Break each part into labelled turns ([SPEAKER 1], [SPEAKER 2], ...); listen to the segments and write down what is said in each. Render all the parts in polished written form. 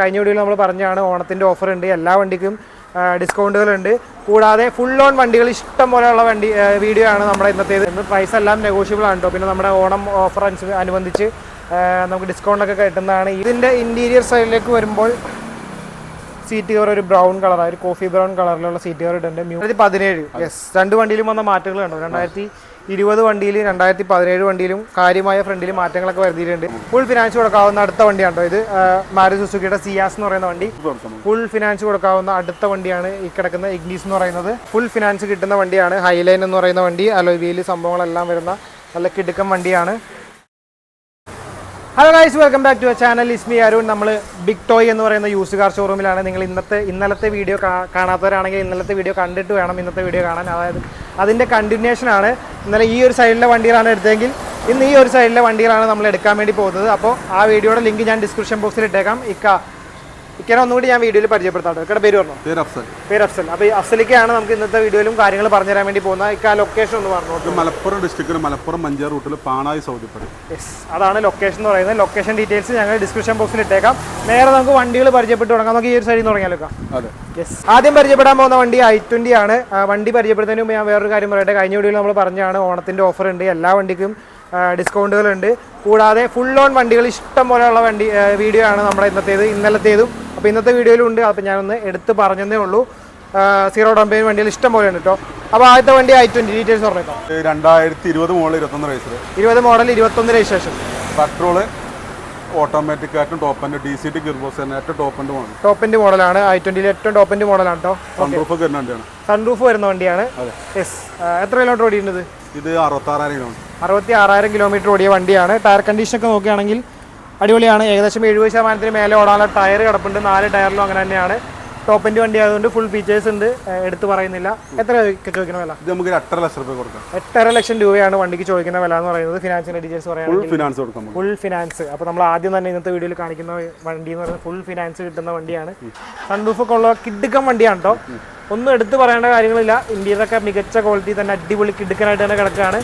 [SPEAKER 1] കഴിഞ്ഞ വീഡിയോയിൽ നമ്മൾ പറഞ്ഞാണ് ഓണത്തിൻ്റെ ഓഫർ ഉണ്ട്, എല്ലാ വണ്ടിക്കും ഡിസ്കൗണ്ടുകളുണ്ട്. കൂടാതെ ഫുൾ ഓൺ വണ്ടികൾ ഇഷ്ടം പോലെയുള്ള വീഡിയോ ആണ് നമ്മുടെ ഇന്നത്തേത്. പ്രൈസ് എല്ലാം നെഗോഷ്യബിൾ ആണ് കേട്ടോ. പിന്നെ നമ്മുടെ ഓണം ഓഫർ അനുബന്ധിച്ച് നമുക്ക് ഡിസ്കൗണ്ടൊക്കെ കിട്ടുന്നതാണ്. ഇതിൻ്റെ ഇൻറ്റീരിയർ സൈഡിലേക്ക് വരുമ്പോൾ സീറ്റ് കവർ ഒരു ബ്രൗൺ കളറാണ്, ഒരു കോഫി ബ്രൗൺ കളറിലുള്ള സീറ്റ് കവർ ഇട്ടുണ്ട്. 2017 യെസ്, രണ്ട് വണ്ടിയിലും വന്ന മാറ്റങ്ങൾ കണ്ടോ. 2020 വണ്ടിയിൽ 2017 വണ്ടിയിലും കാര്യമായ ഫ്രണ്ടിൽ മാറ്റങ്ങളൊക്കെ വരുത്തിയിട്ടുണ്ട്. ഫുൾ ഫിനാൻസ് കൊടുക്കാവുന്ന അടുത്ത വണ്ടിയാണോ ഇത്. മാരുതി സുസുക്കിയുടെ സിയാസ് എന്ന് പറയുന്ന വണ്ടി ഫുൾ ഫിനാൻസ് കൊടുക്കാവുന്ന അടുത്ത വണ്ടിയാണ് ഈ കിടക്കുന്ന ഇഗ്നീസ് എന്ന് പറയുന്നത്. ഫുൾ ഫിനാൻസ് കിട്ടുന്ന വണ്ടിയാണ്. ഹൈലൈൻ എന്ന് പറയുന്ന വണ്ടി, അലോയ് വീല് സംഭവങ്ങളെല്ലാം വരുന്ന നല്ല കിടുക്കം വണ്ടിയാണ്. Hello guys, welcome back to channel. Is me Arun. നമ്മൾ ബിഗ് ടോയ് എന്ന് പറയുന്ന യൂസ് കാർ ഷോറൂമിലാണ്. നിങ്ങൾ ഇന്നലത്തെ വീഡിയോ കാണാത്തവരാണെങ്കിൽ ഇന്നലത്തെ വീഡിയോ കണ്ടിട്ട് വേണം ഇന്നത്തെ വീഡിയോ കാണാൻ. അതായത് അതിൻ്റെ കണ്ടിന്യൂഷനാണ്. ഇന്നലെ ഈ ഒരു സൈഡിലെ വണ്ടികളാണ് എടുത്തതെങ്കിൽ ഇന്ന് ഈ ഒരു സൈഡിലെ വണ്ടികളാണ് നമ്മൾ എടുക്കാൻ വേണ്ടി പോകുന്നത്. അപ്പോൾ ആ വീഡിയോയുടെ ലിങ്ക് ഞാൻ ഡിസ്ക്രിപ്ഷൻ ബോക്സിൽ ഇട്ടേക്കാം. ഇക്കനെ ഒന്നുകൂടി ഞാൻ വീഡിയോയിൽ പരിചയപ്പെടുത്താം. ഇക്കടെ പേര് പറഞ്ഞു? പേര് അഫ്സൽ. അപ്പോൾ ഈ അഫ്സലിക്കാണ് നമുക്ക് ഇന്നത്തെ വീഡിയോയിലും കാര്യങ്ങൾ പറഞ്ഞു തരാൻ വേണ്ടി പോകുന്നത്. ഇക്ക ലൊക്കേഷൻ ഒന്ന് പറഞ്ഞു.
[SPEAKER 2] മലപ്പുറം ഡിസ്ട്രിക്റ്റിൽ മലപ്പുറം മഞ്ചേർ റൂട്ടിൽ പാണായി സൗദിപ്പടി.
[SPEAKER 1] യെസ്, അതാണ് ലൊക്കേഷൻ എന്ന് പറയുന്നത്. ലൊക്കേഷൻ ഡീറ്റെയിൽസ് ഞങ്ങൾ ഡിസ്ക്രിപ്ഷൻ ബോക്സിൽ ഇട്ടേക്കാം. നേരെ നമുക്ക് വണ്ടികൾ പരിചയപ്പെട്ട് തുടങ്ങാം. നമുക്ക് ഈ ഒരു സൈഡിൽ നിന്ന് തുടങ്ങിയാലോ?
[SPEAKER 2] അതെ.
[SPEAKER 1] യെസ്, ആദ്യം പരിചയപ്പെടാൻ പോകുന്ന വണ്ടി i20 ആണ്. വണ്ടി പരിചയപ്പെടുന്നതിന് മുമ്പ് ഞാൻ വേറൊരു കാര്യം പറയട്ടെ. കഴിഞ്ഞ വീഡിയോയിൽ നമ്മൾ പറഞ്ഞാണ് ഓണത്തിൻ്റെ ഓഫർ ഉണ്ട്, എല്ലാ വണ്ടിക്കും ഡിസ്കൗണ്ടുകളുണ്ട്. കൂടാതെ ഫുൾ ഓൺ വണ്ടികൾ ഇഷ്ടം പോലെയുള്ള വീഡിയോ ആണ് നമ്മുടെ ഇന്നലത്തേതും. അപ്പോൾ ഇന്നത്തെ വീഡിയോയിലും ഉണ്ട്. അപ്പോൾ ഞാനൊന്ന് എടുത്ത് പറഞ്ഞതേ ഉള്ളൂ. സീറോ ഡൗൺ പേയ്മെന്റ് വണ്ടികൾ ഇഷ്ടം പോലെ ഉണ്ട് കേട്ടോ. അപ്പോൾ ആദ്യത്തെ വണ്ടി i20 ഡീറ്റെയിൽസ് പറഞ്ഞേക്കാം.
[SPEAKER 2] 2020 model 21 register.
[SPEAKER 1] 20 model 21 registration.
[SPEAKER 2] Petrol automatic ആയിട്ടും ടോപ്പ് ആൻഡ് DCT ഗിയർബോക്സ് തന്നെ ഏറ്റവും
[SPEAKER 1] ടോപ്പ് എൻഡ് മോഡലാണ്. i20 ഏറ്റവും ടോപ്പ് എൻഡ് മോഡലാണ് കേട്ടോ.
[SPEAKER 2] സൺറൂഫ് വരുന്ന വണ്ടിയാണ്.
[SPEAKER 1] സൺറൂഫ് വരുന്ന വണ്ടിയാണ്. യെസ്. എത്ര കിലോമീറ്റർ ഓടിയിട്ടുണ്ട്
[SPEAKER 2] ഇത്? 66,000 കിലോമീറ്റർ.
[SPEAKER 1] 66,000 കിലോമീറ്റർ ഓടിയ വണ്ടിയാണ്. ടയർ കണ്ടീഷൻ ഒക്കെ നോക്കുകയാണെങ്കിൽ അടിപൊളിയാണ്. ഏകദേശം 70% മേലെ ഓടാനുള്ള ടയർ കിടപ്പുണ്ട്. 4 ടയറിലും അങ്ങനെ തന്നെയാണ്. ടോപ്പ് എൻഡ് വണ്ടി ആയതുകൊണ്ട് ഫുൾ ഫീച്ചേഴ്സ് ഉണ്ട്, എടുത്ത് പറയുന്നില്ല. എത്ര ചോദിക്കുന്ന വില?
[SPEAKER 2] ഇത് നമുക്ക് 8.5 ലക്ഷം രൂപ കൊടുക്കാം.
[SPEAKER 1] 8.5 ലക്ഷം രൂപയാണ് വണ്ടിക്ക് ചോദിക്കുന്ന വില എന്ന് പറയുന്നത്. ഫിനാൻസിന്റെ ഡീറ്റെയിൽസ് പറയാം. Full finance. അപ്പോൾ നമ്മൾ ആദ്യം തന്നെ ഇന്നത്തെ വീഡിയോയിൽ കാണിക്കുന്ന വണ്ടി എന്ന് പറയുന്നത് ഫുൾ ഫിനാൻസ് കിട്ടുന്ന വണ്ടിയാണ്. സൺറൂഫൊക്കെ ഉള്ള കിടുക്കം വണ്ടിയാണ് കേട്ടോ. ഒന്നും എടുത്ത് പറയേണ്ട കാര്യങ്ങളില്ല. ഇന്ത്യയിലൊക്കെ മികച്ച ക്വാളിറ്റി തന്നെ, അടിപൊളി കിടുക്കനായിട്ട് തന്നെ കിടക്കുകയാണ്.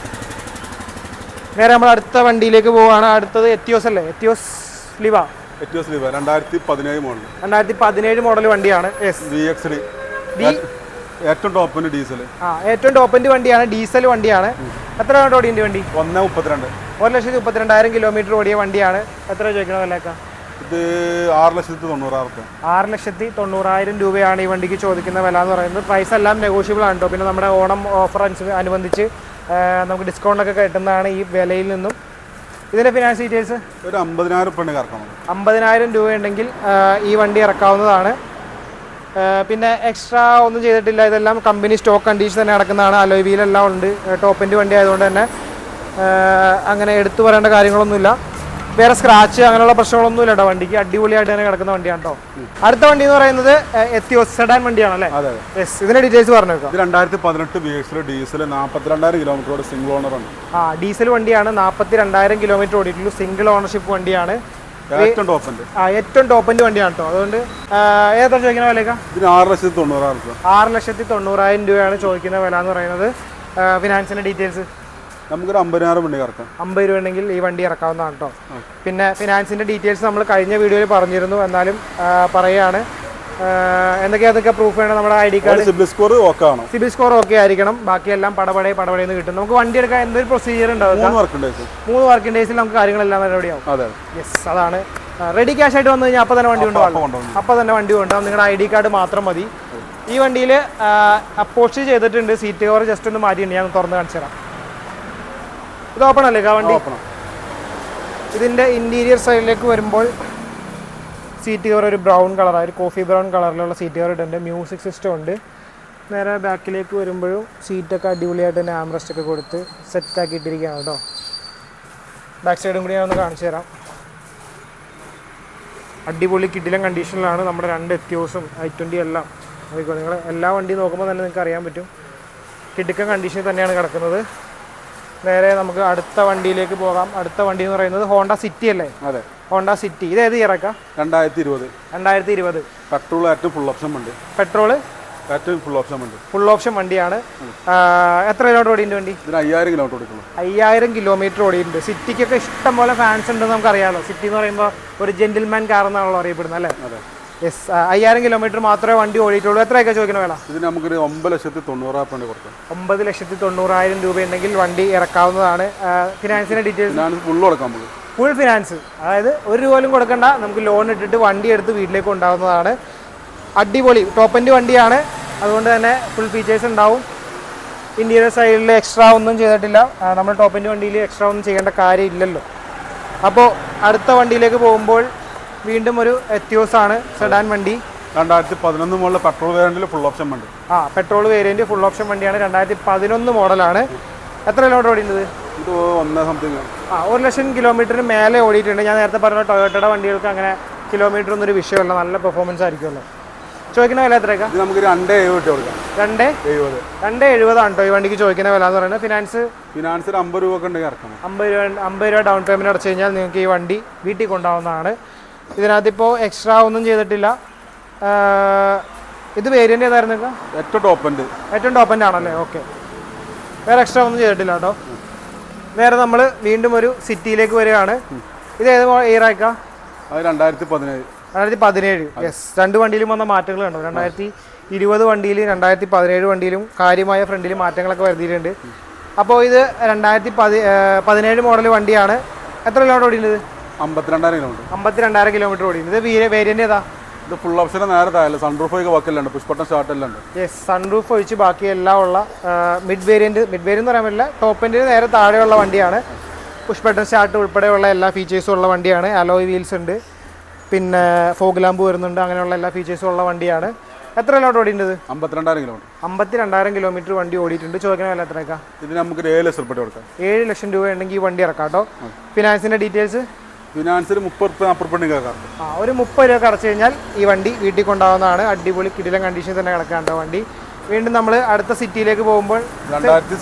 [SPEAKER 1] നേരെ നമ്മൾ അടുത്ത വണ്ടിയിലേക്ക് പോവുകയാണ്. അടുത്തത് എത്തിയോസ് അല്ലേ? Etios ലിവ
[SPEAKER 2] 2017 model.
[SPEAKER 1] 2017 മോഡൽ വണ്ടിയാണ്.
[SPEAKER 2] ഏറ്റവും ടോപ്പ് എൻഡ് ഡീസൽ.
[SPEAKER 1] ഏറ്റവും ടോപ്പ് എൻഡ് വണ്ടിയാണ്, ഡീസൽ വണ്ടിയാണ്. എത്ര ഓടിയുണ്ട് വണ്ടി?
[SPEAKER 2] 1,32.
[SPEAKER 1] 1,32,000 കിലോമീറ്റർ ഓടിയ വണ്ടിയാണ്. എത്ര ചോദിക്കണ വിലക്കാ?
[SPEAKER 2] ഇത് 6,90,000.
[SPEAKER 1] 6,90,000 രൂപയാണ് ഈ വണ്ടിക്ക് ചോദിക്കുന്ന വില എന്ന് പറയുന്നത്. പ്രൈസ് എല്ലാം നെഗോഷ്യബിൾ ആണ് കേട്ടോ. പിന്നെ നമ്മുടെ ഓണം ഓഫർ അനുബന്ധിച്ച് നമുക്ക് ഡിസ്കൗണ്ടൊക്കെ കിട്ടുന്നതാണ് ഈ വിലയിൽ നിന്നും. ഇതിൻ്റെ ഫിനാൻസ് ഡീറ്റെയിൽസ്
[SPEAKER 2] ഒരു 50,000 രൂപ ഇറക്കണം.
[SPEAKER 1] 50,000 രൂപ ഉണ്ടെങ്കിൽ ഈ വണ്ടി ഇറക്കാവുന്നതാണ്. പിന്നെ എക്സ്ട്രാ ഒന്നും ചെയ്തിട്ടില്ല. ഇതെല്ലാം കമ്പനി സ്റ്റോക്ക് കണ്ടീഷൻ തന്നെ നടക്കുന്നതാണ്. അലോയ് വീലെല്ലാം ഉണ്ട്. ടോപ്പ് എൻഡ് വണ്ടി ആയതുകൊണ്ട് തന്നെ അങ്ങനെ എടുത്തു പറയേണ്ട കാര്യങ്ങളൊന്നുമില്ല. വേറെ സ്ക്രാച്ച് അങ്ങനെയുള്ള പ്രശ്നങ്ങളൊന്നുമില്ല കേട്ടോ. വണ്ടിക്ക് അടിപൊളിയായിട്ട് തന്നെ കിടക്കുന്ന വണ്ടിയാണ് കേട്ടോ. അടുത്ത വണ്ടി എന്ന് പറയുന്നത് എത്തിയോസ് സെഡാൻ വണ്ടിയാണ് അല്ലേ? യെസ്. ഇതിന്റെ ഡീറ്റെയിൽസ് പറഞ്ഞു നോക്കാം.
[SPEAKER 2] 2018 VX diesel 42,000 kilometre single owner ആണ്.
[SPEAKER 1] ഡീസൽ വണ്ടിയാണ്. 42,000 കിലോമീറ്റർ ഓടിയിട്ടുള്ളൂ. സിംഗിൾ ഓണർഷിപ്പ് വണ്ടിയാണ്.
[SPEAKER 2] ഏറ്റവും ടോപ്പ് എൻഡ്.
[SPEAKER 1] ഏറ്റവും ടോപ്പ് എൻഡ് വണ്ടിയാണ് കേട്ടോ. അതുകൊണ്ട് ഏതാ ചോദിക്കുന്ന വിലക്കാ?
[SPEAKER 2] ഇതിന് 6,90,000 രൂപ.
[SPEAKER 1] 6,90,000 രൂപയാണ് ചോദിക്കുന്ന വില എന്ന് പറയുന്നത്. ഫിനാൻസിന്റെ ഡീറ്റെയിൽസ്
[SPEAKER 2] നമുക്കൊരു 50,000 വണ്ടി ഇറക്കാം.
[SPEAKER 1] 50 രൂപ ഉണ്ടെങ്കിൽ ഈ വണ്ടി ഇറക്കാവുന്നതാണ് കേട്ടോ. പിന്നെ ഫിനാൻസിന്റെ ഡീറ്റെയിൽസ് നമ്മൾ കഴിഞ്ഞ വീഡിയോയിൽ പറഞ്ഞിരുന്നു, എന്നാലും പറയുകയാണ്. എന്തൊക്കെ പ്രൂഫ് വേണം? നമ്മുടെ ID card,
[SPEAKER 2] CIBIL score okay ആണോ?
[SPEAKER 1] സിബിൽ സ്കോർ ഓക്കെ ആയിരിക്കണം. ബാക്കിയെല്ലാം പടപടയെന്ന് കിട്ടും. നമുക്ക് വണ്ടി എടുക്കാൻ എന്തൊരു പ്രൊസീജിയർ ഉണ്ടാവും?
[SPEAKER 2] 3
[SPEAKER 1] വർക്കിംഗ് ഡേയ്സിൽ നമുക്ക് കാര്യങ്ങളെല്ലാം റെഡിയാവും. യെസ്, അതാണ്. റെഡി ക്യാഷ് ആയിട്ട് വന്നു കഴിഞ്ഞാൽ അപ്പോൾ തന്നെ വണ്ടി കൊണ്ടുപോകാം. നിങ്ങളുടെ ID കാർഡ് മാത്രം മതി. ഈ വണ്ടിയിൽ അപ്പോസ്റ്റ് ചെയ്തിട്ടുണ്ട്. സീറ്റ് കവർ ജസ്റ്റ് ഒന്ന് മാറ്റിയിട്ടുണ്ട്. ഞാൻ തുറന്ന് കാണിച്ചു തരാം. ഇത് ഓപ്പൺ അല്ലേ വണ്ടി? ഇതിൻ്റെ ഇൻറ്റീരിയർ സൈഡിലേക്ക് വരുമ്പോൾ സീറ്റ് കവർ ഒരു ബ്രൗൺ കളറാണ്, ഒരു കോഫി ബ്രൗൺ കളറിലുള്ള സീറ്റ് കവർ ഇട്ടുണ്ട്. മ്യൂസിക് സിസ്റ്റം ഉണ്ട്. നേരെ ബാക്കിലേക്ക് വരുമ്പോഴും സീറ്റൊക്കെ അടിപൊളിയായിട്ട് തന്നെ ആംറസ്റ്റ് ഒക്കെ കൊടുത്ത് സെറ്റാക്കി ഇട്ടിരിക്കുകയാണ് കേട്ടോ. ബാക്ക് സൈഡും കൂടി ഞാൻ ഒന്ന് കാണിച്ചു തരാം. അടിപൊളി കിടിലൻ കണ്ടീഷനിലാണ് നമ്മുടെ 2 എത്തിയോസും i20 എല്ലാം. നോക്കിക്കോ, നിങ്ങൾ എല്ലാ വണ്ടിയും നോക്കുമ്പോൾ തന്നെ നിങ്ങൾക്ക് അറിയാൻ പറ്റും. കിടുക്കൻ കണ്ടീഷനിൽ തന്നെയാണ് കിടക്കുന്നത്. നേരെ നമുക്ക് അടുത്ത വണ്ടിയിലേക്ക് പോകാം. അടുത്ത വണ്ടി എന്ന് പറയുന്നത് ഹോണ്ട സിറ്റി അല്ലേ?
[SPEAKER 2] അതെ,
[SPEAKER 1] ഹോണ്ട സിറ്റി. ഇത് ഏത് ഇയറൊക്കെ?
[SPEAKER 2] 2020.
[SPEAKER 1] പെട്രോൾ ഏറ്റവും
[SPEAKER 2] ഫുൾ ഓപ്ഷൻ വണ്ടി.
[SPEAKER 1] പെട്രോള്
[SPEAKER 2] ഏറ്റവും ഫുൾ ഓപ്ഷൻ വണ്ടി.
[SPEAKER 1] ഫുൾ ഓപ്ഷൻ വണ്ടിയാണ്. എത്ര കിലോമീറ്റർ ഓടിയിട്ടുണ്ട് വണ്ടി?
[SPEAKER 2] ഇതിന് 5000 കിലോമീറ്റർ ഓടിക്കുള്ളൂ.
[SPEAKER 1] 5000 കിലോമീറ്റർ ഓടിയിട്ടുണ്ട്. സിറ്റിക്കൊക്കെ ഇഷ്ടം പോലെ ഫാൻസ് ഉണ്ടെന്ന് നമുക്കറിയാമല്ലോ. സിറ്റി എന്ന് പറയുമ്പോൾ ഒരു ജെന്റിൽമാൻ കാർ എന്നാണല്ലോ അറിയപ്പെടുന്നത് അല്ലേ? യെസ്. 5000 കിലോമീറ്റർ മാത്രമേ വണ്ടി ഓടിയിട്ടുള്ളൂ. എത്രയൊക്കെ ചോദിക്കണ വില?
[SPEAKER 2] ഇതിന് നമുക്കൊരു 9,90,000 കൊടുക്കാം.
[SPEAKER 1] 9,90,000 രൂപ ഉണ്ടെങ്കിൽ വണ്ടി ഇറക്കാവുന്നതാണ്. ഫിനാൻസിന്റെ ഡീറ്റെയിൽസ്
[SPEAKER 2] ഫുൾ കൊടുക്കാം നമുക്ക്.
[SPEAKER 1] ഫുൾ ഫിനാൻസ്, അതായത് ഒരു രൂപ പോലും കൊടുക്കണ്ട, നമുക്ക് ലോൺ ഇട്ടിട്ട് വണ്ടി എടുത്ത് വീട്ടിലേക്ക് ഉണ്ടാകുന്നതാണ്. അടിപൊളി ടോപ്പ് എൻഡ് വണ്ടിയാണ്, അതുകൊണ്ട് തന്നെ ഫുൾ ഫീച്ചേഴ്സ് ഉണ്ടാവും. ഇന്റീരിയർ സൈഡിൽ എക്സ്ട്രാ ഒന്നും ചെയ്തിട്ടില്ല. നമ്മൾ ടോപ്പ് എൻഡ് വണ്ടിയിൽ എക്സ്ട്രാ ഒന്നും ചെയ്യേണ്ട കാര്യമില്ലല്ലോ. അപ്പോൾ അടുത്ത വണ്ടിയിലേക്ക് പോകുമ്പോൾ വീണ്ടും ഒരു എത്തിയോസ് ആണ്, സെഡാൻ വണ്ടി.
[SPEAKER 2] 2011 മോഡൽ പെട്രോൾ വേരിയന്റിൽ ഫുൾ ഓപ്ഷൻ വണ്ടി.
[SPEAKER 1] പെട്രോൾ വേരിയന്റ് ഫുൾ ഓപ്ഷൻ വണ്ടിയാണ്. 2011 മോഡലാണ്. എത്ര കിലോമീറ്റർ ഓടിയിട്ടുണ്ട്?
[SPEAKER 2] ഇത് 1 സംതിങ്.
[SPEAKER 1] 1,00,000 കിലോമീറ്ററിന് മേലെ ഓടിയിട്ടുണ്ട്. ഞാൻ നേരത്തെ പറഞ്ഞ ടൊയോട്ടയുടെ വണ്ടികൾക്ക് അങ്ങനെ കിലോമീറ്റർ ഒന്നും ഒരു വിഷയമല്ല, നല്ല പെർഫോമൻസ് ആയിരിക്കുമല്ലോ. ചോദിക്കുന്ന വില എത്രയൊക്കെ?
[SPEAKER 2] ഇത് നമുക്ക് 2,70 കൊടുക്കാം.
[SPEAKER 1] 2,70 ആണ് കേട്ടോ ഈ വണ്ടിക്ക് ചോദിക്കുന്ന വില എന്ന് പറയുന്നത്. ഫിനാൻസ്
[SPEAKER 2] 50 രൂപ ഒക്കെ ഉണ്ടെങ്കിൽ ഇറക്കണം.
[SPEAKER 1] 50 രൂപ ഡൗൺ പേയ്മെന്റ് അടച്ചു കഴിഞ്ഞാൽ നിങ്ങൾക്ക് ഈ വണ്ടി വീട്ടിൽ കൊണ്ടുപോകുന്നതാണ്. ഇതിനകത്ത് ഇപ്പോൾ എക്സ്ട്രാ ഒന്നും ചെയ്തിട്ടില്ല. ഇത് വേരിയന്റ് ഏതായിരുന്നു?
[SPEAKER 2] ഏറ്റവും ടോപ്പ് എൻഡ്
[SPEAKER 1] ആണല്ലേ? ഓക്കെ, വേറെ എക്സ്ട്രാ ഒന്നും ചെയ്തിട്ടില്ല കേട്ടോ. വേറെ നമ്മൾ വീണ്ടും ഒരു സിറ്റിയിലേക്ക് വരികയാണ്. ഇത് ഏത് ഇയറായിക്കാ? 2017. യെസ്. രണ്ട് വണ്ടിയിലും വന്ന മാറ്റങ്ങൾ കണ്ടോ? 2020 വണ്ടിയിലും 2017 വണ്ടിയിലും കാര്യമായ ഫ്രണ്ടിൽ മാറ്റങ്ങളൊക്കെ വരുത്തിയിട്ടുണ്ട്. അപ്പോൾ ഇത് 2017 മോഡൽ വണ്ടിയാണ്. എത്ര കിലോമീറ്റർ ഓടിയുള്ളത്?
[SPEAKER 2] 52,000
[SPEAKER 1] കിലോമീറ്റർ ഓടിയുണ്ട്. ഇത് വേരിയന്റ് ഏതാ?
[SPEAKER 2] ഇത് ഫുൾ ഓപ്ഷൻ നേരെ താഴെ സൺറൂഫ് ഒക്കെ ബാക്കിയല്ലുണ്ട്, പുഷ്പട്ടൻ സ്റ്റാർട്ട് എല്ലാം ഉണ്ട്.
[SPEAKER 1] യെസ്, സൺറൂഫ് ഒഴിച്ച് ബാക്കി എല്ലാം ഉള്ള മിഡ് വേരിയന്റ് എന്ന് പറയാൻ പറ്റില്ല, ടോപ്പ് എൻഡിന് നേരെ താഴെയുള്ള വണ്ടിയാണ്. പുഷ്പട്ടൻ സ്റ്റാർട്ട് ഉൾപ്പെടെയുള്ള എല്ലാ ഫീച്ചേഴ്സും ഉള്ള വണ്ടിയാണ്. അലോയ് വീൽസ് ഉണ്ട്, പിന്നെ ഫോഗ് ലാമ്പ് വരുന്നുണ്ട്, അങ്ങനെയുള്ള എല്ലാ ഫീച്ചേഴ്സും ഉള്ള വണ്ടിയാണ്. എത്ര കിലോമീറ്റർ ഓടിയിട്ടുണ്ട്? 52,000 കിലോമീറ്റർ വണ്ടി ഓടിയിട്ടുണ്ട്. ചോദിക്കുന്ന വില എത്രയൊക്കെ?
[SPEAKER 2] ഇതിന് നമുക്ക് 7,00,000 രൂപ കൊടുക്കാം.
[SPEAKER 1] 7,00,000 രൂപ ഉണ്ടെങ്കിൽ ഈ വണ്ടി ഇറക്കാം കേട്ടോ. ഫിനാൻസിന്റെ ഡീറ്റെയിൽസ്?
[SPEAKER 2] ഫിനാൻസിൽ 30-40 കേൾക്കാം.
[SPEAKER 1] ഒരു 30 രൂപ അടച്ചു കഴിഞ്ഞാൽ ഈ വണ്ടി വീട്ടിൽ കൊണ്ടാവുന്നതാണ്. അടിപൊളി കിടിലൻ കണ്ടീഷൻ തന്നെ കിടക്കാണ്ടോ വണ്ടി. വീണ്ടും നമ്മൾ അടുത്ത സിറ്റിയിലേക്ക് പോകുമ്പോൾ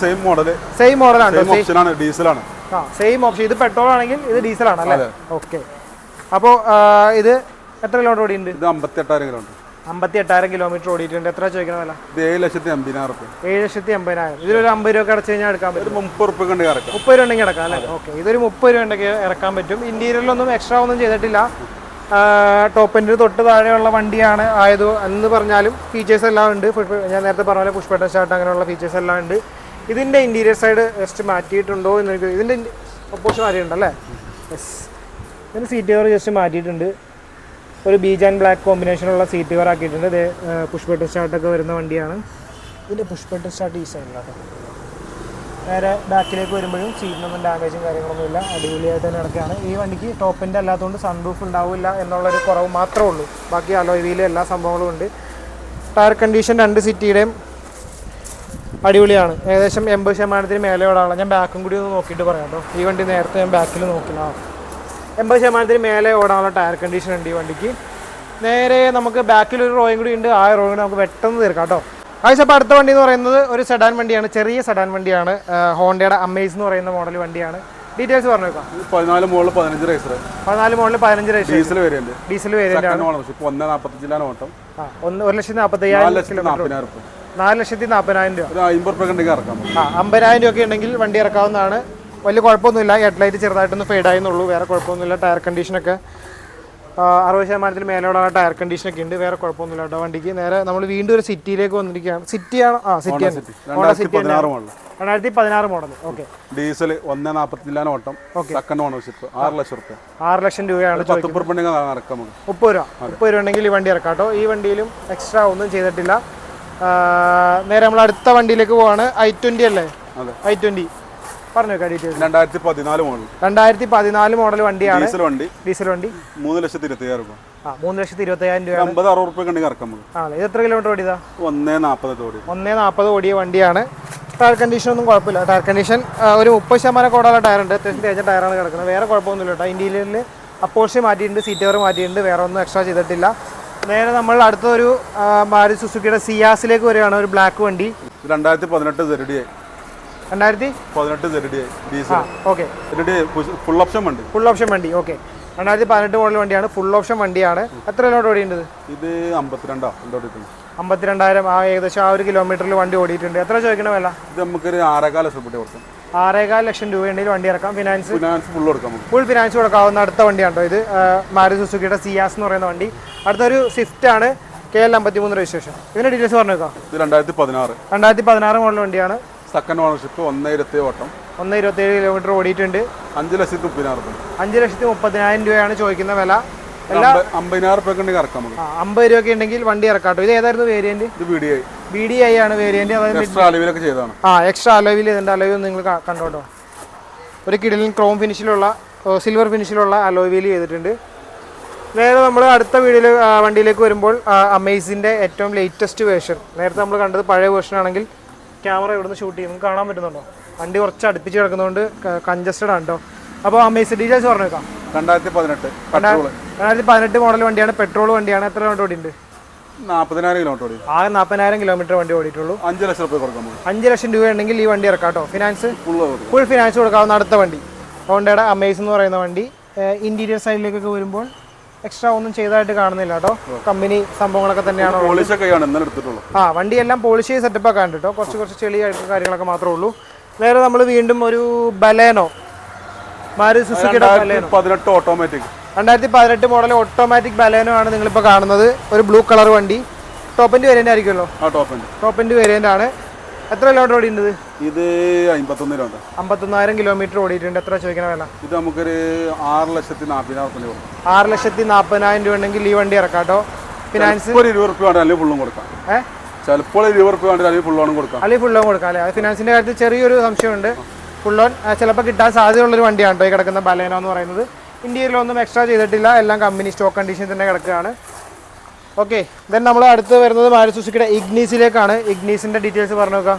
[SPEAKER 2] സെയിം മോഡലാണ്. ഡീസലാണ്.
[SPEAKER 1] Same option. ഇത് പെട്രോൾ ആണെങ്കിൽ ഇത് ഡീസൽ ആണ് അല്ലേ? ഓക്കെ. അപ്പോൾ ഇത് എത്ര കിലോമീറ്റർ ഓടിയിട്ടുണ്ട്?
[SPEAKER 2] ഇത് 58,000 കിലോമീറ്റർ.
[SPEAKER 1] 58,000 കിലോമീറ്റർ ഓടിയിട്ടുണ്ട്. എത്ര ചോദിക്കുന്ന വില?
[SPEAKER 2] ഇത് 7,80,000.
[SPEAKER 1] 7,80,000. ഇതിലൊരു 50 രൂപ അടച്ചു കഴിഞ്ഞാൽ എടുക്കാൻ പറ്റും.
[SPEAKER 2] 30 രൂപ ഉണ്ടെങ്കിൽ ഇറക്കാം.
[SPEAKER 1] 30 രൂപ ഉണ്ടെങ്കിൽ ഇറക്കാം അല്ലേ? ഓക്കെ. ഇതൊരു 30 രൂപ ഉണ്ടെങ്കിൽ ഇറക്കാൻ പറ്റും. ഇന്റീരിയറിലൊന്നും എക്സ്ട്രാ ഒന്നും ചെയ്തിട്ടില്ല. ടോപ്പ് എൻഡിന് തൊട്ട് താഴെയുള്ള വണ്ടിയാണ് ആയത് എന്ന് പറഞ്ഞാലും ഫീച്ചേഴ്സ് എല്ലാം ഉണ്ട്. ഞാൻ നേരത്തെ പറഞ്ഞ പോലെ പുഷ്പട്ടൻ സ്റ്റാർട്ട് അങ്ങനെയുള്ള ഫീച്ചേഴ്സ് എല്ലാം ഉണ്ട്. ഇതിൻ്റെ ഇന്റീരിയർ സൈഡ് ജസ്റ്റ് മാറ്റിയിട്ടുണ്ടോ എന്ന് എനിക്ക് ഇതിൻ്റെ ഒപ്പോഷൻ മാറ്റിയിട്ടുണ്ടല്ലേ? യെസ്. ഇതിന് സീറ്റ് കവർ ജസ്റ്റ് മാറ്റിയിട്ടുണ്ട്. ഒരു ബീജ് ആൻഡ് ബ്ലാക്ക് കോമ്പിനേഷനുള്ള സീറ്റ് കവർ ആക്കിയിട്ടുണ്ട്. ഇത് പുഷ്പട്ടൻ സ്റ്റാർട്ടൊക്കെ വരുന്ന വണ്ടിയാണ്. ഇതിൻ്റെ പുഷ്പട്ടൻ സ്റ്റാർട്ട് ഈ സൈഡിലാണ്. നേരെ ബാക്കിലേക്ക് വരുമ്പോഴും സീറ്റിനൊന്നും ഡാമേജും കാര്യങ്ങളൊന്നുമില്ല, അടിപൊളിയായിട്ട് തന്നെ നടക്കുകയാണ്. ഈ വണ്ടിക്ക് ടോപ്പിൻ്റെ അല്ലാത്തതുകൊണ്ട് സൺറൂഫ് ഉണ്ടാവില്ല എന്നുള്ളൊരു കുറവ് മാത്രമേ ഉള്ളൂ. ബാക്കി അലോയ് വീല് എല്ലാ സംഭവങ്ങളും ഉണ്ട്. ടയർ കണ്ടീഷൻ 2 സിറ്റിയുടെയും അടിപൊളിയാണ്. ഏകദേശം 80% മേലെ ഓടാനുള്ള. ഞാൻ ബാക്കും കൂടി ഒന്ന് നോക്കിയിട്ട് പറയാം കേട്ടോ. ഈ വണ്ടി നേരത്തെ ഞാൻ ബാക്കിൽ നോക്കില്ല. 80% മേലെ ഓടാനുള്ള ടയർ കണ്ടീഷൻ ഉണ്ട് ഈ വണ്ടിക്ക്. നേരെ നമുക്ക് ബാക്കിൽ ഒരു റോയും കൂടി ഉണ്ട്. ആ റോയും കൂടി നമുക്ക് പെട്ടെന്ന് തീർക്കാം കേട്ടോ. അപ്പോൾ അടുത്ത വണ്ടി എന്ന് പറയുന്നത് ഒരു സെഡാൻ വണ്ടിയാണ്, ചെറിയ സെഡാൻ വണ്ടിയാണ്. ഹോണ്ടയുടെ അമേസ് എന്ന് പറയുന്ന മോഡൽ വണ്ടിയാണ്. ഡീറ്റെയിൽസ് പറഞ്ഞു നോക്കാം.
[SPEAKER 2] 14 model 15 register.
[SPEAKER 1] 14 model 15 register.
[SPEAKER 2] Diesel variant.
[SPEAKER 1] ആണ്.
[SPEAKER 2] 1,45,000 ഓട്ടം.
[SPEAKER 1] 1,45,000 കിലോമീറ്റർ. 4,40,000 രൂപ. 50,000 രൂപ ഉണ്ടെങ്കിൽ വണ്ടി ഇറക്കാവുന്നതാണ്. വലിയ കുഴപ്പമൊന്നുമില്ല. ഹെഡ്ലൈറ്റ് ചെറുതായിട്ടൊന്ന് ഫെയ്ഡായെന്നുള്ളൂ, വേറെ കുഴപ്പമൊന്നുമില്ല. ടയർ കണ്ടീഷനൊക്കെ 60% മേലോടെ ടയർ കണ്ടീഷനൊക്കെ ഉണ്ട്, വേറെ കുഴപ്പമൊന്നുമില്ല കേട്ടോ വണ്ടിക്ക്. നേരെ നമ്മൾ വീണ്ടും ഒരു സിറ്റിയിലേക്ക് വന്നിരിക്കുകയാണ്. സിറ്റിയാണ്. സിറ്റിയാണ്. 2016 മോഡൽ. ഓക്കെ.
[SPEAKER 2] ഡീസൽ 1,40,000 ഓട്ടം. Second ownership. 6,00,000 രൂപ.
[SPEAKER 1] 6,00,000 രൂപയാണ്.
[SPEAKER 2] 30
[SPEAKER 1] രൂപ ഉണ്ടെങ്കിൽ ഈ വണ്ടി ഇറക്കാം കേട്ടോ. ഈ വണ്ടിയിലും എക്സ്ട്രാ ഒന്നും ചെയ്തിട്ടില്ല. നേരെ നമ്മൾ അടുത്ത വണ്ടിയിലേക്ക് പോവാണ്. i20 അല്ലേ? i20 പറഞ്ഞു വെക്കാം ഡീറ്റെയിൽസ്. 2014 മോഡൽ വണ്ടിയാണ്. ഡീസൽ വണ്ടി.
[SPEAKER 2] 3,20,000 രൂപ.
[SPEAKER 1] 3,20,000 രൂപ.
[SPEAKER 2] 50-60 രൂപ ഉണ്ടെങ്കിൽ ഇറക്കാം.
[SPEAKER 1] ഇത് എത്ര കിലോമീറ്റർ ഓടിയതാ?
[SPEAKER 2] 1,40
[SPEAKER 1] ഓടിയ വണ്ടിയാണ്. ടയർ കണ്ടീഷൻ ഒന്നും കുഴപ്പമില്ല. ടയർ കണ്ടീഷൻ ഒരു 30% കോടാനുള്ള ടയറുണ്ട്. അത്യാവശ്യം തേച്ച ടയറാണ് കിടക്കുന്നത്. വേറെ കുഴപ്പമൊന്നുമില്ല കേട്ടോ. ഇന്റീരിയറിൽ അപ്പോർഷൻ മാറ്റിയിട്ടുണ്ട്, സീറ്റ് കവർ മാറ്റിയിട്ടുണ്ട്, വേറെ ഒന്നും എക്സ്ട്രാ ചെയ്തിട്ടില്ല. നേരെ നമ്മൾ അടുത്തൊരു മാരുതി സുസുക്കിയുടെ സിയാസിലേക്ക് വരികയാണ്. ഒരു ബ്ലാക്ക് വണ്ടി.
[SPEAKER 2] 2018 ZDI.
[SPEAKER 1] 2018
[SPEAKER 2] ZDI diesel.
[SPEAKER 1] Okay.
[SPEAKER 2] Full option
[SPEAKER 1] വണ്ടി. ഓക്കെ. 2018 മോഡൽ വണ്ടിയാണ്. ഫുൾ ഓപ്ഷൻ വണ്ടിയാണ്. എത്ര കിലോമീറ്റർ ഓടിയുണ്ട്?
[SPEAKER 2] ഇത് 52
[SPEAKER 1] 52,000 ആ ഏകദേശം ആ ഒരു കിലോമീറ്ററിൽ വണ്ടി ഓടിയിട്ടുണ്ട്. എത്ര ചോദിക്കണ വില?
[SPEAKER 2] ഇത് നമുക്കൊരു 6,4 ലക്ഷം രൂപ കൊടുക്കാം.
[SPEAKER 1] 6,4 ലക്ഷം രൂപ ഉണ്ടെങ്കിൽ വണ്ടി ഇറക്കാം. ഫിനാൻസ്
[SPEAKER 2] ഫുൾ കൊടുക്കാം.
[SPEAKER 1] ഫുൾ ഫിനാൻസ് കൊടുക്കാവുന്ന അടുത്ത വണ്ടിയാണ് കേട്ടോ ഇത്. മാരുതി സുസുക്കിയുടെ സിയാസ് എന്ന് പറയുന്ന വണ്ടി. അടുത്തൊരു സ്വിഫ്റ്റ് ആണ്, KL 53 രജിസ്ട്രേഷൻ. ഇതിന്റെ ഡീറ്റെയിൽസ് പറഞ്ഞേക്കാം.
[SPEAKER 2] ഇത് 2016
[SPEAKER 1] 2016 മോഡൽ വണ്ടിയാണ്.
[SPEAKER 2] സെക്കൻഡ് ഓണർഷിപ്പ്, 1.27 ഓട്ടം,
[SPEAKER 1] 1.27 കിലോമീറ്റർ ഓടിയിട്ടുണ്ട്.
[SPEAKER 2] 5,30,000.
[SPEAKER 1] 5,30,000 രൂപയാണ് ചോദിക്കുന്ന വില.
[SPEAKER 2] 50,000 രൂപ ഉണ്ടെങ്കിൽ ഇറക്കാം.
[SPEAKER 1] 50 രൂപയ്ക്ക് ഉണ്ടെങ്കിൽ വണ്ടി ഇറക്കാട്ടോ. ഇത് ഏതായിരുന്നു വേരിയന്റ്?
[SPEAKER 2] ഇത്
[SPEAKER 1] BDI ആണ് വേരിയന്റ്.
[SPEAKER 2] എക്സ്ട്രാ അലോയിലൊക്കെ ചെയ്തതാണ്.
[SPEAKER 1] എക്സ്ട്രാ അലോയിൽ ഇതിന്റെ അലോയിൽ നിങ്ങൾ കണ്ടോട്ടോ. ഒരു കിടിലൻ ക്രോം ഫിനിഷിലുള്ള സിൽവർ ഫിനിഷിലുള്ള അലോയ് വീൽ ചെയ്തിട്ടുണ്ട്. നേരെ നമ്മൾ അടുത്ത വണ്ടിയിലേക്ക് വരുമ്പോൾ അമേസിൻ്റെ ഏറ്റവും ലേറ്റസ്റ്റ് വേർഷൻ. നേരത്തെ നമ്മൾ കണ്ടത് പഴയ വേർഷൻ ആണെങ്കിൽ ക്യാമറ ഇവിടുന്ന് ഷൂട്ട് ചെയ്യും, നിങ്ങൾക്ക് കാണാൻ പറ്റുന്നുണ്ടോ? വണ്ടി കുറച്ച് അടുപ്പിച്ച് കിടക്കുന്നതുകൊണ്ട് കൺജസ്റ്റഡ് ആണ് കേട്ടോ. അപ്പോൾ അമേസ് ഡീറ്റെയിൽസ് പറഞ്ഞേക്കാം.
[SPEAKER 2] 2018
[SPEAKER 1] മോഡൽ വണ്ടിയാണ്, പെട്രോൾ വണ്ടിയാണ്. എത്ര കിലോമീറ്റർ ഓടിയിട്ടുണ്ട്?
[SPEAKER 2] 40,000 കിലോമീറ്റർ ഓടി.
[SPEAKER 1] 40,000 കിലോമീറ്റർ വണ്ടി ഓടിയിട്ടുള്ളൂ.
[SPEAKER 2] 5 ലക്ഷം രൂപ കൊടുക്കാം.
[SPEAKER 1] 5 ലക്ഷം രൂപ ഉണ്ടെങ്കിൽ ഈ വണ്ടി ഇറക്കാം കേട്ടോ. ഫിനാൻസ് ഫുൾ ഫിനാൻസ് കൊടുക്കാവുന്ന അടുത്ത വണ്ടി ഹോണ്ടയുടെ അമേസ് എന്ന് പറയുന്ന വണ്ടി. ഇന്റീരിയർ സൈഡിലേക്കൊക്കെ വരുമ്പോൾ എക്സ്ട്രാ ഒന്നും ചെയ്തതായിട്ട് കാണുന്നില്ല കേട്ടോ. കമ്പനി സംഭവങ്ങളൊക്കെ തന്നെയാണ്. വണ്ടി എല്ലാം പോളിഷ് ചെയ്ത് സെറ്റപ്പ് ഒക്കെ ഉണ്ട് കേട്ടോ. കുറച്ച് ചെളിയായിട്ട് കാര്യങ്ങളൊക്കെ മാത്രമേ ഉള്ളൂ. നേരെ നമ്മൾ വീണ്ടും ഒരു ബലേനോ, മാരുതി സുസുക്കിയുടെ ബലേനോ 2018 മോഡൽ ഓട്ടോമാറ്റിക് ബലേനോ ആണ് നിങ്ങളിപ്പോൾ കാണുന്നത്. ഒരു ബ്ലൂ കളർ വണ്ടി. ടോപ്പ് എൻഡ് വേരിയന്റ് ആയിരിക്കുമല്ലോ? ടോപ്പ് എൻഡ് വേരിയന്റ് ആണ്. എത്ര കിലോമീറ്റർ ഓടിയിട്ടുണ്ട്?
[SPEAKER 2] ഇത്
[SPEAKER 1] 51,000 കിലോമീറ്റർ ഓടിയിട്ടുണ്ട്. എത്ര ചോദിക്കണ വില?
[SPEAKER 2] ഇത് നമുക്കൊരു 6,40,000 രൂപ.
[SPEAKER 1] 6,40,000 രൂപ ഉണ്ടെങ്കിൽ ഈ വണ്ടി ഇറക്കാം കേട്ടോ. ഫിനാൻസ്
[SPEAKER 2] 20 രൂപ അല്ലെങ്കിൽ ഫുള്ളും കൊടുക്കാം. ചിലപ്പോൾ 20 രൂപ അല്ലെങ്കിൽ ഫുൾ ലോണും കൊടുക്കാം.
[SPEAKER 1] അല്ലെങ്കിൽ ഫുൾ ലോൺ കൊടുക്കാം അല്ലേ? അത് ഫിനാൻസിന്റെ കാര്യത്തിൽ ചെറിയൊരു സംശയമുണ്ട്. ഫുൾ ലോൺ ചിലപ്പോൾ കിട്ടാൻ സാധ്യതയുള്ളൊരു വണ്ടിയാണ് കേട്ടോ ഈ കിടക്കുന്ന ബലേനോ എന്ന് പറയുന്നത്. ഇന്ത്യയിലൊന്നും എക്സ്ട്രാ ചെയ്തിട്ടില്ല, എല്ലാം കമ്പനി സ്റ്റോക്ക് കണ്ടീഷൻ തന്നെ കിടക്കുകയാണ്. ഓക്കെ, ദെൻ നമ്മൾ അടുത്ത് വരുന്നത് മാരുതി സുസുക്കിയുടെ ഇഗ്നീസിലേക്കാണ്. ഇഗ്നീസിന്റെ ഡീറ്റെയിൽസ് പറഞ്ഞു നോക്കാം.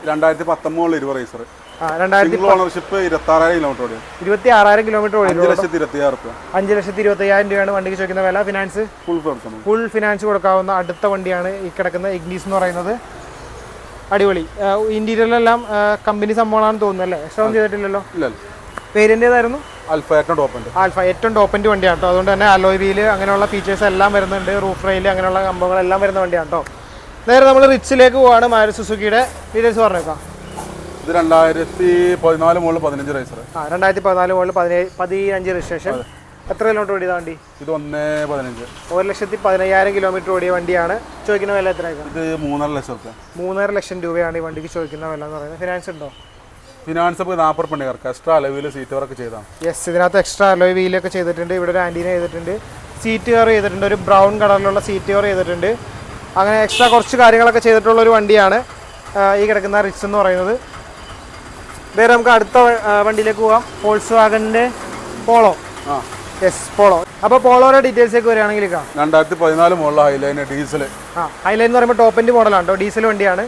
[SPEAKER 2] 2019 റേസർ.
[SPEAKER 1] 2000
[SPEAKER 2] ഓണർഷിപ്പ്, 26,000 കിലോമീറ്റർ ഓടി.
[SPEAKER 1] 26,000 കിലോമീറ്റർ ഓടി.
[SPEAKER 2] 5,26,000 രൂപ.
[SPEAKER 1] 5,25,000 രൂപയാണ് വണ്ടിക്ക് ചോദിക്കുന്ന വില. ഫിനാൻസ് ഫുൾ ഫിനാൻസ് കൊടുക്കാവുന്ന അടുത്ത വണ്ടിയാണ് ഈ കിടക്കുന്ന ഇഗ്നീസ് എന്ന് പറയുന്നത്. അടിപൊളി. ഇന്റീരിയറിലെല്ലാം കമ്പനി സംഭവമാണെന്ന് തോന്നുന്നു അല്ലേ? എക്സ്ട്രാ ഒന്നും ചെയ്തിട്ടില്ലല്ലോ. വേരിയന്റ് ഏതായിരുന്നു?
[SPEAKER 2] ആൽഫ
[SPEAKER 1] ഏറ്റവും ടോപ്പ് എൻഡ് വണ്ടിയാണ് കേട്ടോ. അതുകൊണ്ട് തന്നെ അലോയ് വീല് അങ്ങനെയുള്ള ഫീച്ചേഴ്സ് എല്ലാം വരുന്നുണ്ട്. റൂഫ് റെയിൽ അങ്ങനെയുള്ള സംഭവങ്ങളെല്ലാം വരുന്ന വണ്ടിയാണ് കേട്ടോ. നേരെ നമ്മൾ റിച്ചിലേക്ക് പോവാണ്. മാരുതി സുസുക്കിയുടെ ഡീറ്റെയിൽസ് പറഞ്ഞേക്കാം.
[SPEAKER 2] ഇത് 2014 മോഡൽ 15 റേസർ.
[SPEAKER 1] 2014 model 15 registration. എത്ര കിലോമീറ്റർ ഓടിയ വണ്ടി?
[SPEAKER 2] ഇത് 1,15,000.
[SPEAKER 1] 1,15,000 കിലോമീറ്റർ ഓടിയ വണ്ടിയാണ്. ചോദിക്കുന്ന വില എത്രയായിരിക്കും?
[SPEAKER 2] ഇത് 3.5 ലക്ഷം രൂപ.
[SPEAKER 1] 3.5 ലക്ഷം രൂപയാണ് ഈ വണ്ടിക്ക് ചോദിക്കുന്ന വില എന്ന് പറയുന്നത്. ഫിനാൻസ് ഉണ്ടോ?
[SPEAKER 2] ഫിനാൻസ് 40 പണി കറക്റ്റ്. എക്സ്ട്രാ അലോയിൽ സീറ്റ് വർക്ക് ചെയ്താണ്.
[SPEAKER 1] യെസ്, ഇതിനകത്ത് എക്സ്ട്രാ അലോയ് വീലൊക്കെ ചെയ്തിട്ടുണ്ട്. ഇവിടെ ഒരു ആൻറ്റീന ചെയ്തിട്ടുണ്ട്. സീറ്റ് കവർ ചെയ്തിട്ടുണ്ട്. ഒരു ബ്രൗൺ കളറിലുള്ള സീറ്റ് കവർ ചെയ്തിട്ടുണ്ട്. അങ്ങനെ എക്സ്ട്രാ കുറച്ച് കാര്യങ്ങളൊക്കെ ചെയ്തിട്ടുള്ള ഒരു വണ്ടിയാണ് ഈ കിടക്കുന്ന റിച്ച് എന്ന് പറയുന്നത്. വേറെ നമുക്ക് അടുത്ത വണ്ടിയിലേക്ക് പോകാം. വോൾക്സ് വാഗണിൻ്റെ പോളോ. Yes, Polo. അപ്പോൾ പോളോയുടെ ഡീറ്റെയിൽസൊക്കെ വരികയാണെങ്കിൽ
[SPEAKER 2] 2014 മോഡൽ ഹൈലൈൻ ഡീസൽ.
[SPEAKER 1] ഹൈലൈൻ എന്ന് പറയുമ്പോൾ ടോപ്പ് എൻഡ് മോഡലാണ് കേട്ടോ. ഡീസൽ വണ്ടിയാണ്.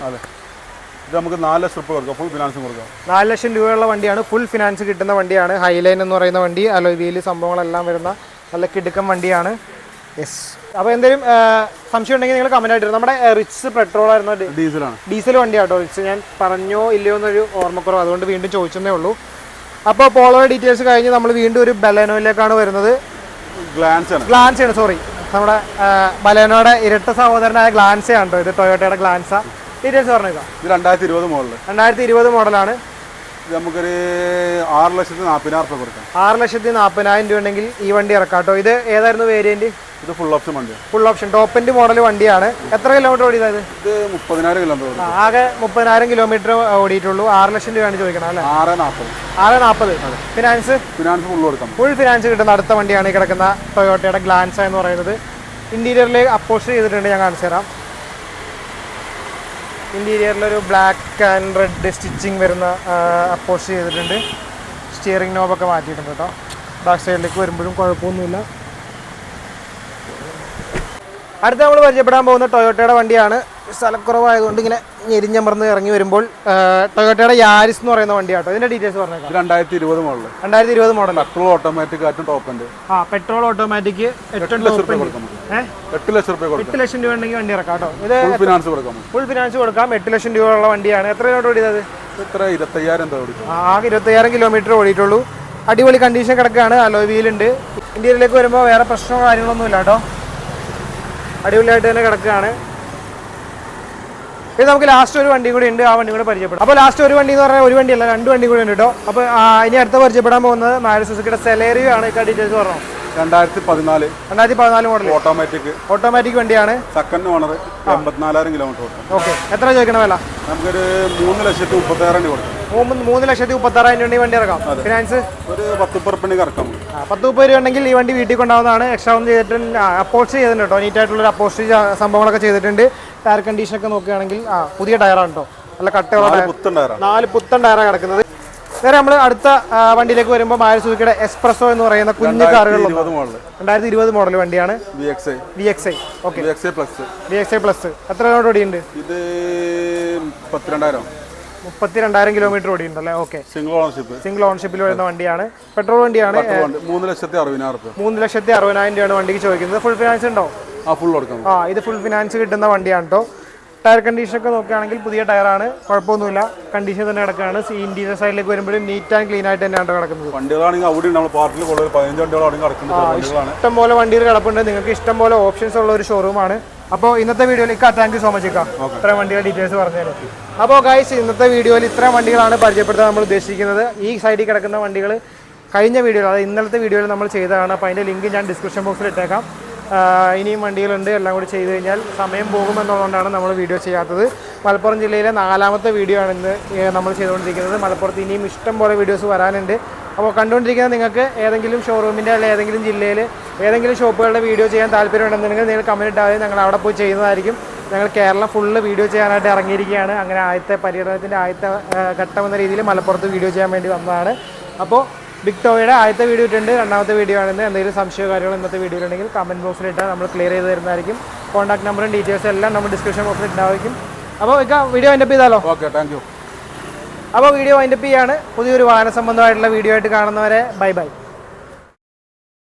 [SPEAKER 2] ഇത് നമുക്ക് 4 ലക്ഷം രൂപ കൊടുക്കാം. ഫുൾ ഫിനാൻസും കൊടുക്കാം.
[SPEAKER 1] 4 ലക്ഷം രൂപയുള്ള വണ്ടിയാണ്. ഫുൾ ഫിനാൻസ് കിട്ടുന്ന വണ്ടിയാണ്. ഹൈലൈൻ എന്ന് പറയുന്ന വണ്ടി. അലോയ് വീല് സംഭവങ്ങളെല്ലാം വരുന്ന നല്ല കിടുക്കം വണ്ടിയാണ്. യെസ്. അപ്പോൾ എന്തെങ്കിലും സംശയം ഉണ്ടെങ്കിൽ നിങ്ങൾ കമന്റ് ആയിട്ട്. നമ്മുടെ റിച്ച് പെട്രോൾ ആയിരുന്നു, ഡീസൽ വണ്ടിയാട്ടോ റിച്ച്. ഞാൻ പറഞ്ഞോ ഇല്ലയോ എന്നൊരു ഓർമ്മക്കുറവ്, അതുകൊണ്ട് വീണ്ടും ചോദിച്ചതേ ഉള്ളൂ. അപ്പോൾ പോളോയുടെ ഡീറ്റെയിൽസ് കഴിഞ്ഞ് നമ്മൾ വീണ്ടും ഒരു ബലേനോയിലേക്കാണ് വരുന്നത്. ഗ്ലാൻസ ആണ്, സോറി, നമ്മുടെ ബലേനോയുടെ ഇരട്ട സഹോദരനായ ഗ്ലാൻസയാണ് കേട്ടോ ഇത്. ടൊയോട്ടയുടെ ഗ്ലാൻസ. ഡീറ്റെയിൽസ് പറഞ്ഞേക്കാം.
[SPEAKER 2] ഇത് 2020 മോഡൽ.
[SPEAKER 1] 2020 മോഡലാണ്.
[SPEAKER 2] നമുക്കൊരു 6,40,000 രൂപ കൊടുക്കാം.
[SPEAKER 1] 6,40,000 രൂപ ഉണ്ടെങ്കിൽ ഈ വണ്ടി ഇറക്കാം കേട്ടോ. ഇത് ഏതായിരുന്നു വേരിയന്റ്?
[SPEAKER 2] ഇത് ഫുൾ ഓപ്ഷൻ വണ്ടിയാണ്.
[SPEAKER 1] Full option top end model വണ്ടിയാണ്. എത്ര കിലോമീറ്റർ ഓടിയത്?
[SPEAKER 2] ഇത് 30,000 കിലോമീറ്റർ.
[SPEAKER 1] ആകെ 30,000 കിലോമീറ്റർ ഓടിയിട്ടുള്ളൂ. 6 ലക്ഷം രൂപയാണ് ചോദിക്കണം അല്ലേ?
[SPEAKER 2] 6,40,000.
[SPEAKER 1] ഫിനാൻസ്
[SPEAKER 2] ഫുൾ കൊടുക്കാം.
[SPEAKER 1] ഫുൾ ഫിനാൻസ് കിട്ടുന്ന അടുത്ത വണ്ടിയാണ് ഈ കിടക്കുന്ന ടൊയോട്ടയുടെ ഗ്ലാൻസ എന്ന് പറയുന്നത്. ഇന്റീരിയറിൽ അപ്പോസ്റ്റ് ചെയ്തിട്ടുണ്ട്, ഞാൻ കാണിച്ചു തരാം. ഇന്റീരിയറിലൊരു ബ്ലാക്ക് ആൻഡ് റെഡ് സ്റ്റിച്ചിങ് വരുന്ന അപ്പോസ്റ്റ് ചെയ്തിട്ടുണ്ട്. സ്റ്റിയറിംഗ് നോബൊക്കെ മാറ്റിയിട്ടുണ്ട് കേട്ടോ. ബാക്ക് സൈഡിലേക്ക് വരുമ്പോഴും കുഴപ്പമൊന്നുമില്ല. അടുത്ത നമ്മൾ പരിചയപ്പെടാൻ പോകുന്ന ടൊയോട്ടയുടെ വണ്ടിയാണ്. സ്ഥലക്കുറവായതുകൊണ്ട് ഇങ്ങനെ ഞെരിഞ്ഞമർന്ന് ഇറങ്ങി വരുമ്പോൾ ടൊയോട്ടയുടെ യാരിസ് എന്ന് പറയുന്ന വണ്ടിയാട്ടോ. ഇതിന്റെ ഡീറ്റെയിൽസ് പറഞ്ഞേക്കാം.
[SPEAKER 2] 2020 മോഡൽ.
[SPEAKER 1] 2020 മോഡൽ.
[SPEAKER 2] പെട്രോൾ ഓട്ടോമാറ്റിക് ആയിട്ടും ടോപ്പ് എൻഡ്.
[SPEAKER 1] പെട്രോൾ ഓട്ടോമാറ്റിക് 8 ലക്ഷം രൂപ ഉണ്ടെങ്കിൽ വണ്ടി ഇറക്കാം കേട്ടോ. ഇത്
[SPEAKER 2] ഫുൾ ഫിനാൻസ് കൊടുക്കാം.
[SPEAKER 1] 8 ലക്ഷം രൂപയുള്ള വണ്ടിയാണ്. എത്ര കിലോമീറ്റർ ഓടിയത്?
[SPEAKER 2] 25,000.
[SPEAKER 1] ആകെ 25,000 കിലോമീറ്റർ ഓടിയിട്ടുള്ളൂ. അടിപൊളി കണ്ടീഷൻ കിടക്കുകയാണ്. അലോയ് വീലുണ്ട്. ഇന്ത്യയിലേക്ക് വരുമ്പോൾ വേറെ പ്രശ്നമോ കാര്യങ്ങളൊന്നും ഇല്ല കേട്ടോ. അടിപൊളിയായിട്ട് തന്നെ കിടക്കുകയാണ്. ഇത് നമുക്ക് ലാസ്റ്റ് ഒരു വണ്ടി കൂടി ഉണ്ട്, ആ വണ്ടി കൂടെ പരിചയപ്പെടാം. അപ്പോൾ ലാസ്റ്റ് ഒരു വണ്ടി എന്ന് പറഞ്ഞാൽ ഒരു വണ്ടിയല്ല, 2 വണ്ടി കൂടി ഉണ്ട് കേട്ടോ. അപ്പോൾ ഇനി അടുത്ത പരിചയപ്പെടാൻ പോകുന്നത് മാരുതി സുസുക്കിയുടെ സെലേറിയോ ആണ്. ഡീറ്റെയിൽസ് പറഞ്ഞു.
[SPEAKER 2] 2014
[SPEAKER 1] മോഡൽ ഓട്ടോമാറ്റിക് വണ്ടിയാണ്.
[SPEAKER 2] സെക്കൻഡ് ഓണർ, 84,000 കിലോമീറ്റർ ഓടും.
[SPEAKER 1] ഓക്കെ, എത്ര ചോദിക്കണ വില?
[SPEAKER 2] നമുക്കൊരു 3,36,000 കൊടുക്കും.
[SPEAKER 1] 3,36,000 വണ്ടി ഇറക്കാം. ഫിനാൻസ്
[SPEAKER 2] ഒരു 10 ഇറക്കാം.
[SPEAKER 1] 10-30 രൂപ ഉണ്ടെങ്കിൽ ഈ വണ്ടി വീട്ടിൽ കൊണ്ടാവുന്നതാണ്. എക്സ്ട്രാ ഒന്നും ചെയ്തിട്ടുണ്ട്, അപ്പോസ്റ്റ് ചെയ്തിട്ടുണ്ട് കേട്ടോ. നീറ്റായിട്ടുള്ള അപ്പോസ്റ്റ് സംഭവങ്ങളൊക്കെ ചെയ്തിട്ടുണ്ട്. ടയർ കണ്ടീഷൻ ഒക്കെ നോക്കുകയാണെങ്കിൽ പുതിയ ടയറാണ് കേട്ടോ, നല്ല കട്ടയുള്ള 4 പുത്തൻ ടയറാണ് കിടക്കുന്നത്. നേരെ നമ്മൾ അടുത്ത വണ്ടിയിലേക്ക് വരുമ്പോൾ മാരുതി സുസുക്കിയുടെ എക്സ്പ്രസോ എന്ന് പറയുന്ന കുഞ്ഞു കാറുകളിൽ 2020 മോഡൽ വണ്ടിയാണ്. VXI. Okay, VXI plus. എത്ര കിലോമീറ്റർ ഓടിയുണ്ട്?
[SPEAKER 2] ഇത് 32,000
[SPEAKER 1] കിലോമീറ്റർ ഓടിയുണ്ടല്ലേ. ഓക്കെ, സിംഗിൾ ഓണർഷിപ്പിൽ വരുന്ന വണ്ടിയാണ്. പെട്രോൾ വണ്ടിയാണ്. 3,60,000 രൂപയാണ് വണ്ടിക്ക് ചോദിക്കുന്നത്. ഫുൾ ഫിനാൻസ് ഉണ്ടോ? ഇത് ഫുൾ ഫിനാൻസ് കിട്ടുന്ന വണ്ടിയാണ് കേട്ടോ. ടയർ കണ്ടീഷൻ ഒക്കെ നോക്കുകയാണെങ്കിൽ പുതിയ ടയറാണ്, കുഴപ്പമൊന്നുമില്ല, കണ്ടീഷൻ തന്നെ കിടക്കുകയാണ്. ഇന്റീരിയർ സൈഡിലേക്ക് വരുമ്പോഴും നീറ്റ് ആൻഡ് ക്ലീൻ ആയിട്ട് തന്നെയാണ് കിടക്കുന്നത്. ഇഷ്ടം പോലെ വണ്ടികൾ കിടപ്പുണ്ട്. നിങ്ങൾക്ക് ഇഷ്ടം പോലെ ഓപ്ഷൻസ് ഉള്ള ഒരു ഷോറൂമാണ്. അപ്പോൾ ഇന്നത്തെ വീഡിയോയിൽ താങ്ക് യു സോ മച്ച് ഇത്രയും വണ്ടിയുടെ ഡീറ്റെയിൽസ് പറഞ്ഞുതരും. അപ്പോൾ ഗൈസ്, ഇന്നത്തെ വീഡിയോയിൽ ഇത്രയും വണ്ടികളാണ് പരിചയപ്പെടുത്താൻ നമ്മൾ ഉദ്ദേശിക്കുന്നത്. ഈ സൈഡിൽ കിടക്കുന്ന വണ്ടികൾ കഴിഞ്ഞ വീഡിയോയിൽ, അതായത് ഇന്നലത്തെ വീഡിയോയിൽ നമ്മൾ ചെയ്തതാണ്. അപ്പോൾ അതിൻ്റെ ലിങ്ക് ഞാൻ ഡിസ്ക്രിപ്ഷൻ ബോക്സിൽ ഇട്ടേക്കാം. ഇനിയും വണ്ടികളുണ്ട്, എല്ലാം കൂടി ചെയ്ത് കഴിഞ്ഞാൽ സമയം പോകുമെന്നുള്ളതുകൊണ്ടാണ് നമ്മൾ വീഡിയോ ചെയ്യാത്തത്. മലപ്പുറം ജില്ലയിലെ 4ാമത്തെ വീഡിയോ ആണ് ഇന്ന് നമ്മൾ ചെയ്തുകൊണ്ടിരിക്കുന്നത്. മലപ്പുറത്ത് ഇനിയും ഇഷ്ടം പോലെ വീഡിയോസ് വരാനുണ്ട്. അപ്പോൾ കണ്ടുകൊണ്ടിരിക്കുന്ന നിങ്ങൾക്ക് ഏതെങ്കിലും ഷോറൂമിൻ്റെ അല്ലെങ്കിൽ ഏതെങ്കിലും ജില്ലയിൽ ഏതെങ്കിലും ഷോപ്പുകളുടെ വീഡിയോ ചെയ്യാൻ താല്പര്യമുണ്ടെന്നുണ്ടെങ്കിൽ നിങ്ങൾ കമൻറ്റ് ഇട്ടാൽ ഞങ്ങൾ അവിടെ പോയി ചെയ്യുന്നതായിരിക്കും. ഞങ്ങൾ കേരളം ഫുള്ള് വീഡിയോ ചെയ്യാനായിട്ട് ഇറങ്ങിയിരിക്കുകയാണ്. അങ്ങനെ പര്യടനത്തിൻ്റെ ആദ്യത്തെ ഘട്ടം എന്ന രീതിയിൽ മലപ്പുറത്ത് വീഡിയോ ചെയ്യാൻ വേണ്ടി വന്നതാണ്. അപ്പോൾ ബിഗ് ടോയുടെ ആദ്യത്തെ വീഡിയോ ഇട്ടുണ്ട്, 2ാമത്തെ വീഡിയോ ആണെന്ന്. എന്തെങ്കിലും സംശയമോ കാര്യങ്ങളോ ഇന്നത്തെ വീഡിയോയിലുണ്ടെങ്കിൽ കമൻറ്റ് ബോക്സിലിട്ടാൽ നമ്മൾ ക്ലിയർ ചെയ്ത് തരുന്നതായിരിക്കും. കോൺടാക്ട് നമ്പറും ഡീറ്റെയിൽസും എല്ലാം നമ്മൾ ഡിസ്ക്രിപ്ഷൻ ബോക്സിൽ ഉണ്ടായിരിക്കും. അപ്പോൾ വീഡിയോ വൈൻഡപ്പ് ചെയ്താലോ?
[SPEAKER 2] Okay, thank you.
[SPEAKER 1] അപ്പോൾ വീഡിയോ വൈൻഡപ്പ് ചെയ്യാണ്. പുതിയൊരു വാഹന സംബന്ധമായിട്ടുള്ള വീഡിയോ ആയിട്ട് കാണുന്നവരെ ബൈ.